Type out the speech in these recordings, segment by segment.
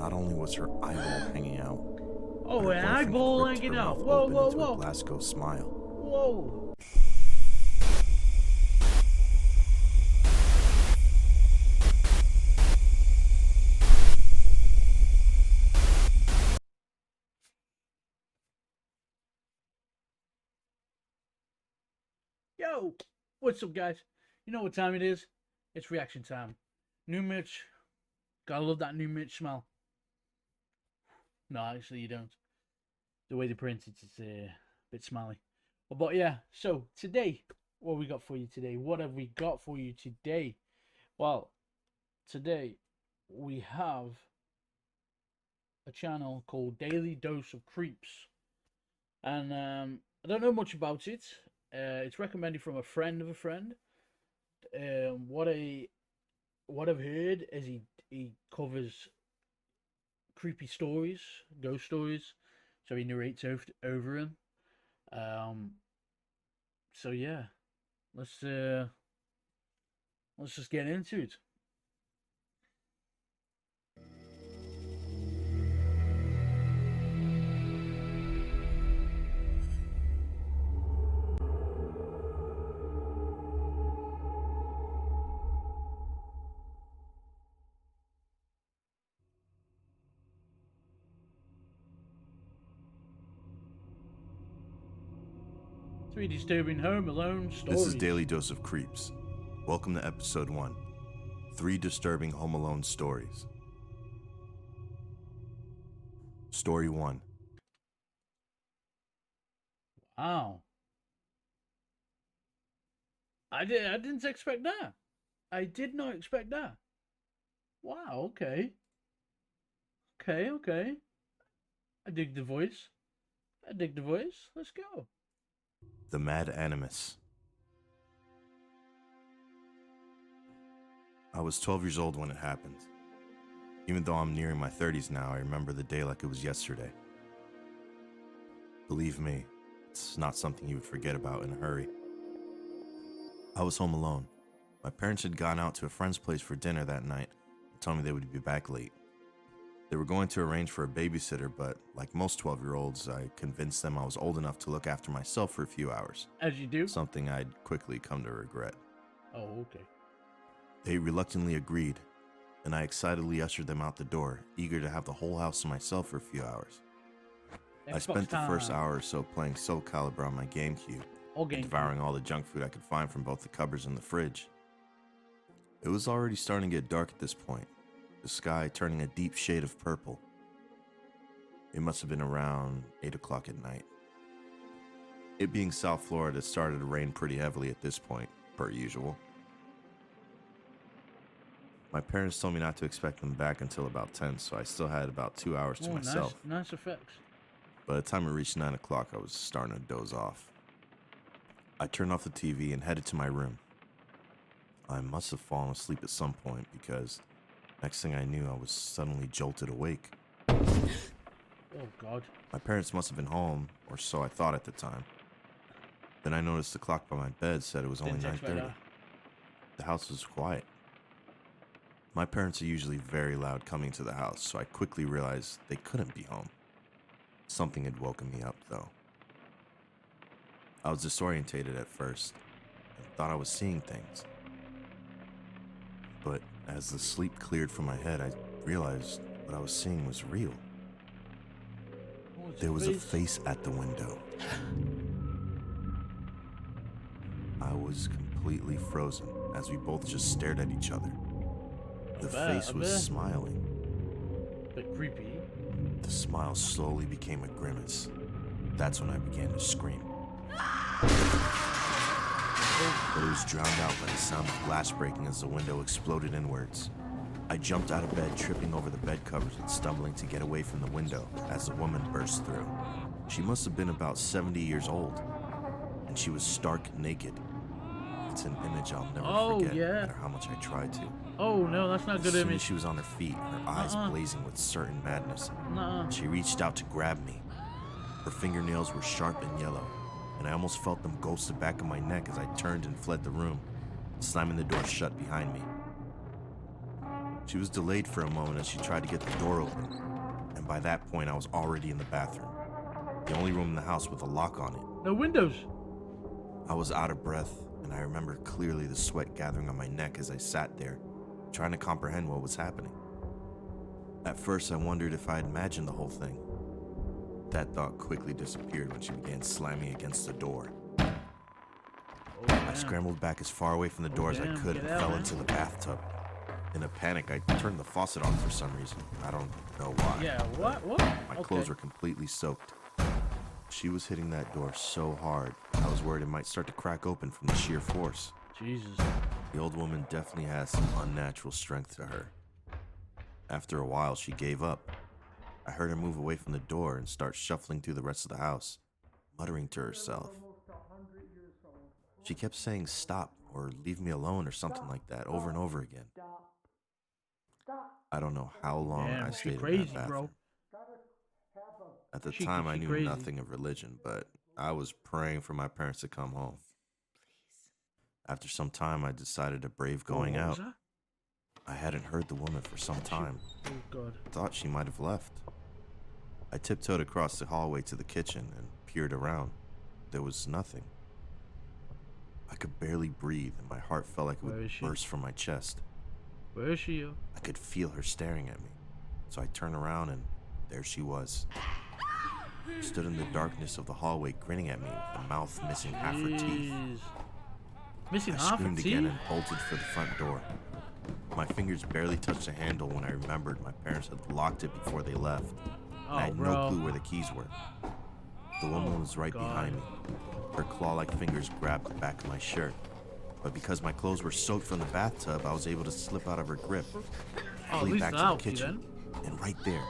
Not only was her eyeball hanging out, Oh, but an her boyfriend eyeball ripped her hanging out. mouth Whoa, open whoa, into a whoa. Glasgow smile. Whoa. Yo, what's up, guys? You know what time it is? It's reaction time. New Mitch. Gotta love that new Mitch smell. No, actually, you don't. The way they print it, it's a bit smelly. But yeah, so today, what we got for you today? What have we got for you today? Well, today we have a channel called Daily Dose of Creeps. And I don't know much about it. It's recommended from a friend of a friend. What I've heard is he covers creepy stories, ghost stories, so he narrates over them. So yeah, let's just get into it. Three disturbing Home Alone stories. This is Daily Dose of Creeps. Welcome to episode 1. 3 disturbing Home Alone stories. Story 1. Wow. I didn't expect that. I did not expect that. Wow, okay. Okay. I dig the voice. Let's go. The Mad Animus. I was 12 years old when it happened. Even though I'm nearing my 30s now, I remember the day like it was yesterday. Believe me, it's not something you would forget about in a hurry. I was home alone. My parents had gone out to a friend's place for dinner that night and told me they would be back late. They were going to arrange for a babysitter, but like most 12-year-olds, I convinced them I was old enough to look after myself for a few hours. As you do. Something I'd quickly come to regret. Oh, okay. They reluctantly agreed, and I excitedly ushered them out the door, eager to have the whole house to myself for a few hours. I spent the first hour or so playing Soul Calibur on my GameCube, and devouring all the junk food I could find from both the cupboards and the fridge. It was already starting to get dark at this point, the sky turning a deep shade of purple. It must have been around 8 o'clock at night. It being South Florida, it started to rain pretty heavily at this point, per usual. My parents told me not to expect them back until about 10, so I still had about 2 hours to myself. Nice effects. By the time it reached 9 o'clock, I was starting to doze off. I turned off the TV and headed to my room. I must have fallen asleep at some point because next thing I knew, I was suddenly jolted awake. Oh, God. My parents must have been home, or so I thought at the time. Then I noticed the clock by my bed said it was only 9:30. The house was quiet. My parents are usually very loud coming to the house, so I quickly realized they couldn't be home. Something had woken me up, though. I was disorientated at first and thought I was seeing things. But as the sleep cleared from my head, I realized what I was seeing was real. There was a face at the window. I was completely frozen as we both just stared at each other. The face was smiling. Bit creepy. The smile slowly became a grimace. That's when I began to scream. But it was drowned out by the sound of glass breaking as the window exploded inwards. I jumped out of bed, tripping over the bed covers and stumbling to get away from the window as the woman burst through. She must have been about 70 years old, and she was stark naked. It's an image I'll never forget, no matter how much I try to. Oh no, that's not a good As soon image. as she was on her feet, her eyes blazing with certain madness, she reached out to grab me. Her fingernails were sharp and yellow, and I almost felt them ghost the back of my neck as I turned and fled the room, slamming the door shut behind me. She was delayed for a moment as she tried to get the door open, and by that point I was already in the bathroom, the only room in the house with a lock on it. No windows. I was out of breath, and I remember clearly the sweat gathering on my neck as I sat there, trying to comprehend what was happening. At first, I wondered if I had imagined the whole thing. That thought quickly disappeared when she began slamming against the door. Oh, I damn. scrambled back as far away from the door as I damn, could get and out, fell man. into the bathtub. In a panic, I turned the faucet on for some reason. I don't know why. Yeah, what? What? My clothes were completely soaked. She was hitting that door so hard, I was worried it might start to crack open from the sheer force. Jesus. The old woman definitely has some unnatural strength to her. After a while, she gave up. I heard her move away from the door and start shuffling through the rest of the house, muttering to herself. She kept saying stop or leave me alone or something like that over and over again. I don't know how long Damn, I she stayed in crazy, that bathroom. bro. At the She- time, I she knew crazy. nothing of religion, but I was praying for my parents to come home. After some time, I decided to brave going What was out. that? I hadn't heard the woman for some time. Oh, God. Thought she might have left. I tiptoed across the hallway to the kitchen and peered around. There was nothing. I could barely breathe, and my heart felt like it Where would is she? burst from my chest. Where is she, yo? I could feel her staring at me. So I turned around, and there she was. Stood in the darkness of the hallway, grinning at me with a mouth missing half her teeth. Jeez. Missing I half her screamed teeth? again and bolted for the front door. My fingers barely touched the handle when I remembered my parents had locked it before they left. Oh, I had bro. no clue where the keys were. The woman was right God. behind me. Her claw-like fingers grabbed the back of my shirt. But because my clothes were soaked from the bathtub, I was able to slip out of her grip, Oh, at flee least back that to the helps you kitchen, and right there,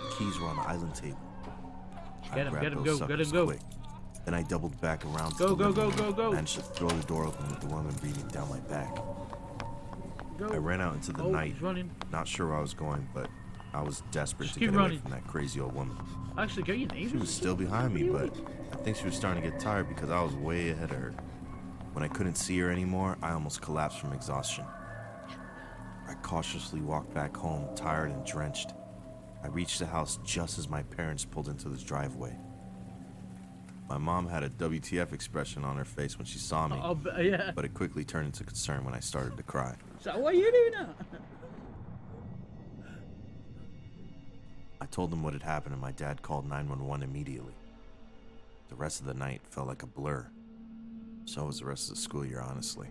the keys were on the island table. Get him, I grabbed get him, those go, get him, suckers go. quick. Then I doubled back around to Go, the go, living go, room go, go. and managed to throw the door open with the woman breathing down my back. Go. I ran out into the Oh, night, he's running. not sure where I was going, but I was desperate Just to keep get away running. from that crazy old woman. Actually, get your neighbors. She was still behind me, but I think she was starting to get tired because I was way ahead of her. When I couldn't see her anymore, I almost collapsed from exhaustion. I cautiously walked back home, tired and drenched. I reached the house just as my parents pulled into the driveway. My mom had a WTF expression on her face when she saw me, Oh, yeah. but it quickly turned into concern when I started to cry. So, what are you doing now? I told them what had happened and my dad called 911 immediately. The rest of the night felt like a blur. So was the rest of the school year, honestly.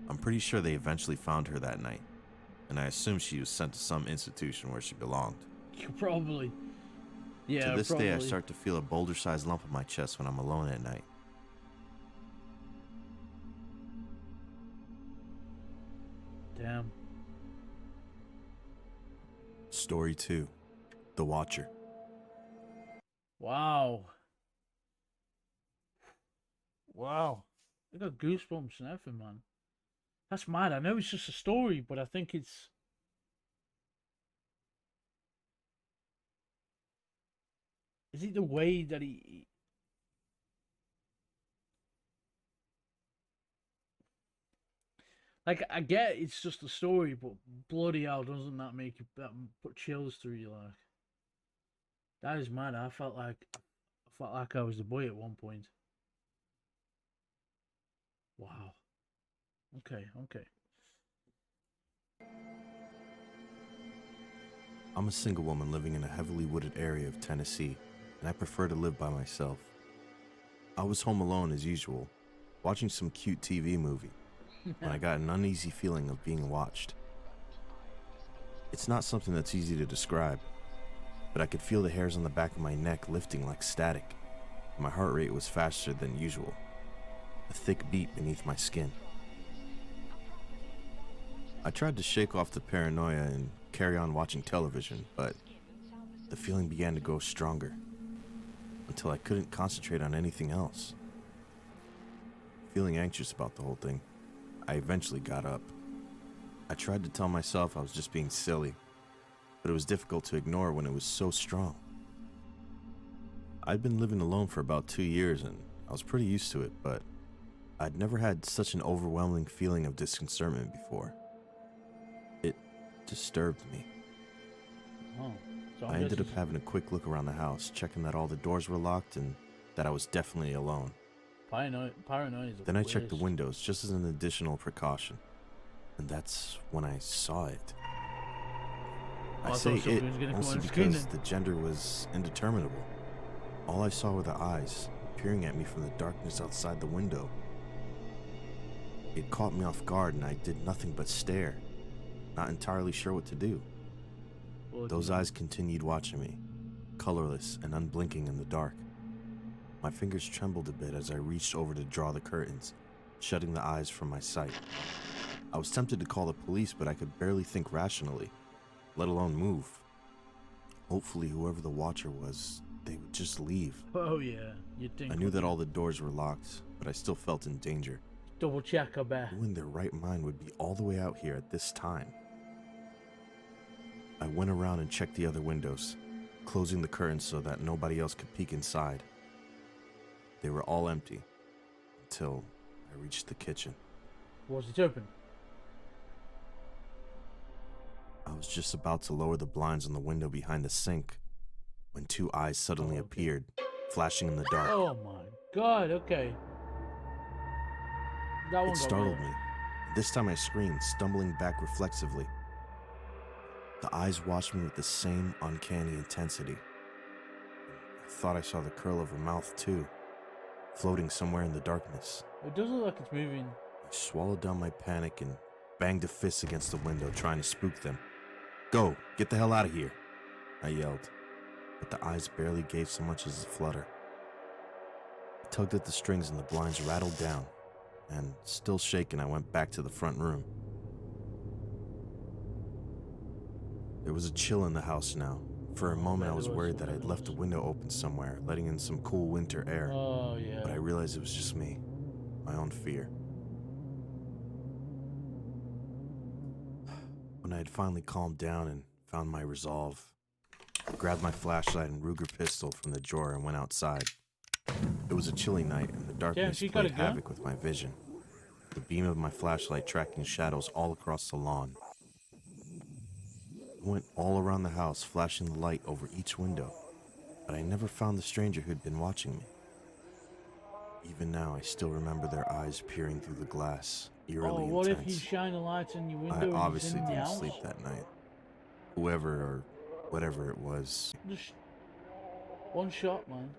I'm pretty sure they eventually found her that night, and I assume she was sent to some institution where she belonged. Probably. Yeah, To this probably. day, I start to feel a boulder-sized lump in my chest when I'm alone at night. Damn. Story 2. The Watcher. Wow. Wow. I got goosebumps and everything, man. That's mad. I know it's just a story, but I think it's... Is it the way that he... Like, I get it's just a story, but bloody hell, doesn't that make you that put chills through you? Like, that is mad. I felt like I was the boy at one point. Wow. Okay, okay. I'm a single woman living in a heavily wooded area of Tennessee, and I prefer to live by myself. I was home alone as usual, watching some cute TV movie, when I got an uneasy feeling of being watched. It's not something that's easy to describe, but I could feel the hairs on the back of my neck lifting like static, and my heart rate was faster than usual, a thick beat beneath my skin. I tried to shake off the paranoia and carry on watching television, but the feeling began to grow stronger until I couldn't concentrate on anything else. Feeling anxious about the whole thing, I eventually got up. I tried to tell myself I was just being silly, but it was difficult to ignore when it was so strong. I'd been living alone for about 2 years and I was pretty used to it, but I'd never had such an overwhelming feeling of disconcernment before. It disturbed me. Oh, so I ended up having a quick look around the house, checking that all the doors were locked and that I was definitely alone. Paranoid is Then I checked the worst. windows just as an additional precaution. And that's when I saw it. I say it mostly because the gender was indeterminable. All I saw were the eyes peering at me from the darkness outside the window. It caught me off guard and I did nothing but stare, not entirely sure what to do. Those eyes continued watching me, colorless and unblinking in the dark. My fingers trembled a bit as I reached over to draw the curtains, shutting the eyes from my sight. I was tempted to call the police, but I could barely think rationally, let alone move. Hopefully, whoever the watcher was, they would just leave. Oh yeah, you'd think. I knew that all the doors were locked, but I still felt in danger. Double check, I bet. Who in their right mind would be all the way out here at this time? I went around and checked the other windows, closing the curtains so that nobody else could peek inside. They were all empty, until I reached the kitchen. Was it open? I was just about to lower the blinds on the window behind the sink when two eyes suddenly appeared, flashing in the dark. Oh my god, okay. That one It startled me. This time I screamed, stumbling back reflexively. The eyes watched me with the same uncanny intensity. I thought I saw the curl of her mouth too, floating somewhere in the darkness. It does look like it's moving. I swallowed down my panic and banged a fist against the window, trying to spook them. "Go! Get the hell out of here!" I yelled, but the eyes barely gave so much as a flutter. I tugged at the strings and the blinds rattled down, and still shaken, I went back to the front room. There was a chill in the house now. For a moment I was worried that I'd left the window open somewhere, letting in some cool winter air. Oh yeah. But I realized it was just me, my own fear. When I had finally calmed down and found my resolve, I grabbed my flashlight and Ruger pistol from the drawer and went outside. It was a chilly night and the darkness played havoc with my vision, the beam of my flashlight tracking shadows all across the lawn. I went all around the house, flashing the light over each window, but I never found the stranger who'd been watching me. Even now, I still remember their eyes peering through the glass, eerily what intense. if you shine a light in your window I and obviously he's in the didn't house? sleep that night. Whoever or whatever it was. Just one shot, man.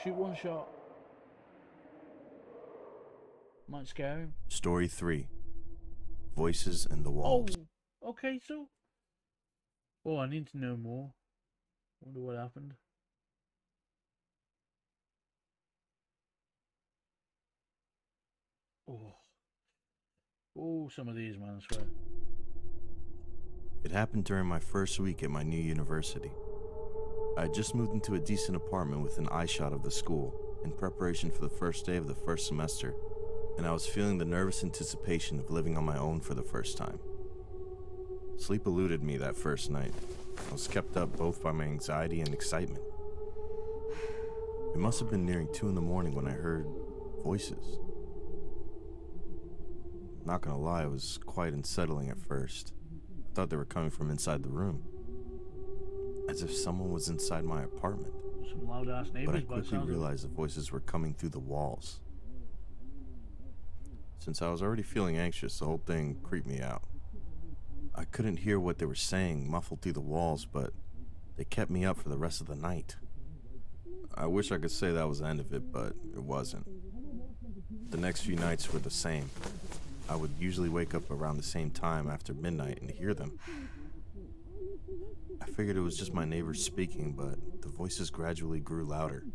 Shoot one shot. Might scare him. Story 3. Voices in the Walls. Oh, okay, so. Oh, I need to know more. Wonder what happened. Oh, some of these, man, I swear. It happened during my first week at my new university. I had just moved into a decent apartment with an eyeshot of the school, in preparation for the first day of the first semester, and I was feeling the nervous anticipation of living on my own for the first time. Sleep eluded me that first night. I was kept up both by my anxiety and excitement. It must have been nearing 2 in the morning when I heard voices. Not gonna lie, it was quite unsettling at first. I thought they were coming from inside the room, as if someone was inside my apartment. Some loud ass neighbors. But I quickly realized the voices were coming through the walls. Since I was already feeling anxious, the whole thing creeped me out. I couldn't hear what they were saying muffled through the walls, but they kept me up for the rest of the night. I wish I could say that was the end of it, but it wasn't. The next few nights were the same. I would usually wake up around the same time after midnight and hear them. I figured it was just my neighbors speaking, but the voices gradually grew louder.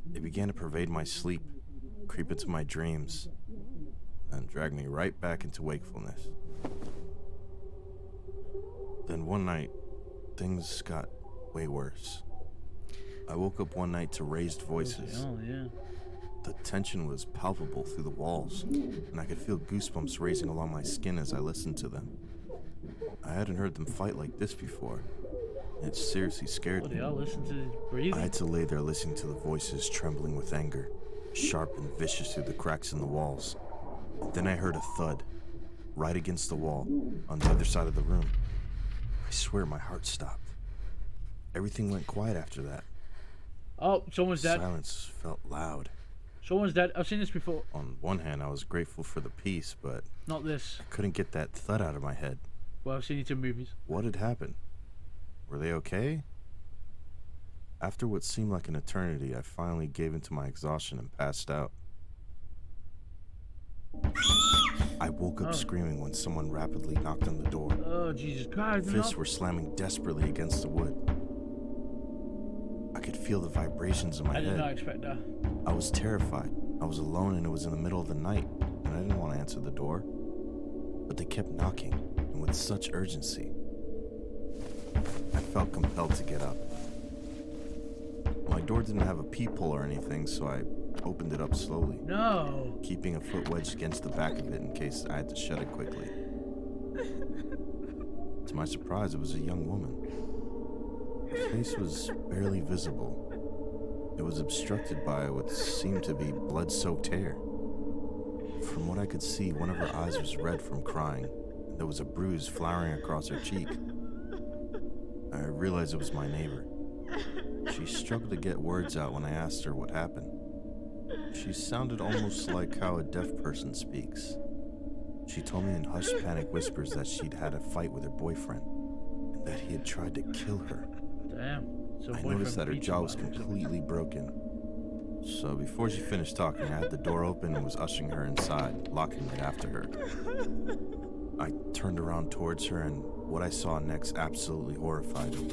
They began to pervade my sleep, creep into my dreams, and drag me right back into wakefulness. Then one night, things got way worse. I woke up one night to raised voices. Oh, yeah. The tension was palpable through the walls, and I could feel goosebumps raising along my skin as I listened to them. I hadn't heard them fight like this before. It seriously scared me. Listen to his breathing. I had to lay there listening to the voices trembling with anger, sharp and vicious through the cracks in the walls. And then I heard a thud, right against the wall, on the other side of the room. I swear my heart stopped. Everything went quiet after that. Oh, someone's dead. Silence felt loud. Someone's dead. I've seen this before. On one hand, I was grateful for the peace, but Not this. I couldn't get that thud out of my head. Well, I've seen it in movies. What had happened? Were they okay? After what seemed like an eternity, I finally gave in to my exhaustion and passed out. I woke up screaming when someone rapidly knocked on the door. Oh, Jesus Christ. Fists were slamming desperately against the wood. I could feel the vibrations in my I did not head. expect that. I was terrified. I was alone and it was in the middle of the night, and I didn't want to answer the door. But they kept knocking, and with such urgency. I felt compelled to get up. My door didn't have a peephole or anything, so I opened it up slowly, No. keeping a foot wedged against the back of it in case I had to shut it quickly. To my surprise, it was a young woman. Her face was barely visible. It was obstructed by what seemed to be blood-soaked hair. From what I could see, one of her eyes was red from crying, and there was a bruise flowering across her cheek. I realized it was my neighbor. She struggled to get words out when I asked her what happened. She sounded almost like how a deaf person speaks. She told me in hushed panic whispers that she'd had a fight with her boyfriend, and that he had tried to kill her. Damn. So I noticed that her jaw was completely broken. So before she finished talking, I had the door open and was ushering her inside, locking it after her. I turned around towards her, and what I saw next absolutely horrified me.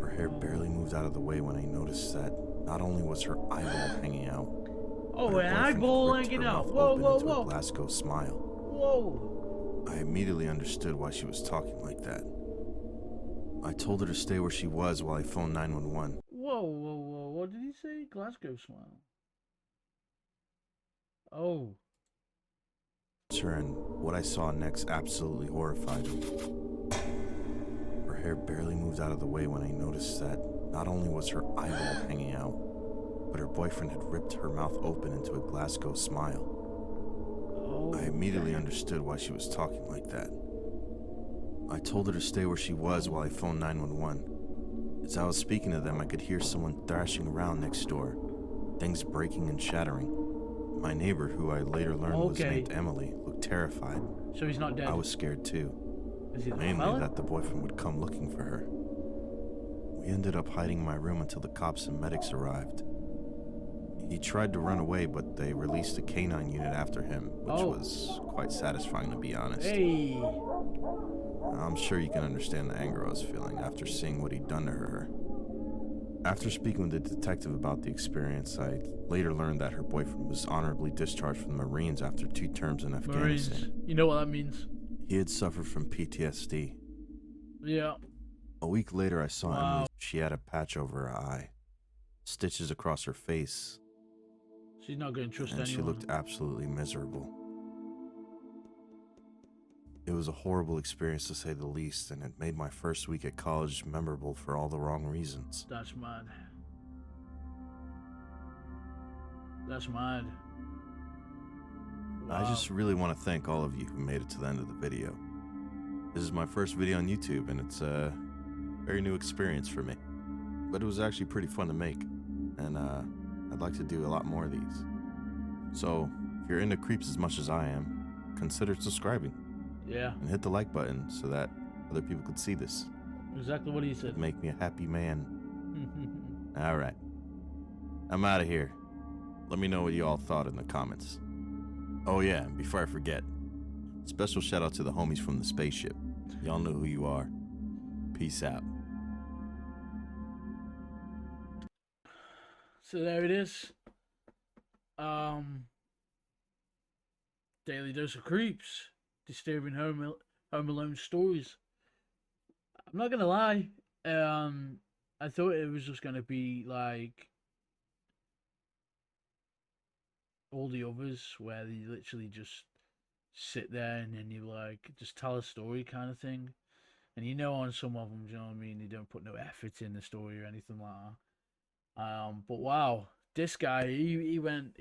Her hair barely moved out of the way when I noticed that not only was her eyeball hanging out, Oh, but her an boyfriend eyeball had ripped hanging her out. mouth Whoa, open whoa, into a whoa. Glasgow smile. Whoa. I immediately understood why she was talking like that. I told her to stay where she was while I phoned 911. Whoa, whoa, whoa. What did he say? Glasgow smile. Oh. Her, and what I saw next absolutely horrified me. Her hair barely moved out of the way when I noticed that not only was her eyeball hanging out, but her boyfriend had ripped her mouth open into a Glasgow smile. Oh. I immediately understood why she was talking like that. I told her to stay where she was while I phoned 911. As I was speaking to them, I could hear someone thrashing around next door, things breaking and shattering. My neighbor, who I later learned was named Emily, looked terrified. So he's not dead. I was scared too. Is he the Mainly fella? that the boyfriend would come looking for her. We ended up hiding in my room until the cops and medics arrived. He tried to run away, but they released a canine unit after him, which was quite satisfying, to be honest. Hey. I'm sure you can understand the anger I was feeling after seeing what he'd done to her. After speaking with the detective about the experience, I later learned that her boyfriend was honorably discharged from the Marines after 2 terms in Afghanistan. Marines. You know what that means? He had suffered from PTSD. Yeah. A week later, I saw Emily. She had a patch over her eye, stitches across her face, She's not going to trust and anyone. she looked absolutely miserable. It was a horrible experience to say the least, and it made my first week at college memorable for all the wrong reasons. That's mad. That's mad. I just really want to thank all of you who made it to the end of the video. This is my first video on YouTube, and it's a very new experience for me. But it was actually pretty fun to make, and I'd like to do a lot more of these. So, if you're into creeps as much as I am, consider subscribing. Yeah. And hit the like button so that other people could see this. Exactly what he said. It'd make me a happy man. Alright. I'm out of here. Let me know what you all thought in the comments. Oh yeah, and before I forget, special shout out to the homies from the spaceship. Y'all know who you are. Peace out. So there it is. Daily Dose of Creeps. Disturbing Home Alone stories. I'm not gonna lie. I thought it was just gonna be like all the others, where they literally just sit there and then you like just tell a story kind of thing. And you know, on some of them, you know what I mean, they don't put no effort in the story or anything like that. But wow, this guy, he went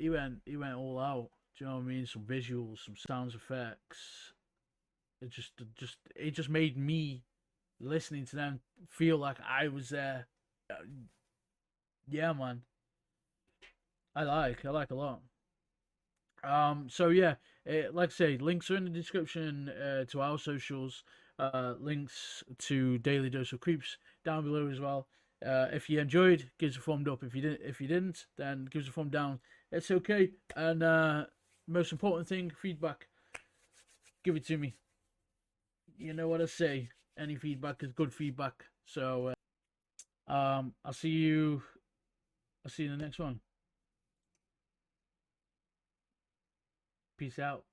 all out. Do you know what I mean? Some visuals, some sounds effects. It just made me listening to them feel like I was there. Yeah, man. I like a lot. So yeah, like I say, links are in the description to our socials. Links to Daily Dose of Creeps down below as well. If you enjoyed, give us a thumb up. If you didn't, then give us a thumb down. It's okay. And most important thing, feedback. Give it to me. You know what I say. Any feedback is good feedback. So I'll see you. I'll see you in the next one. Peace out.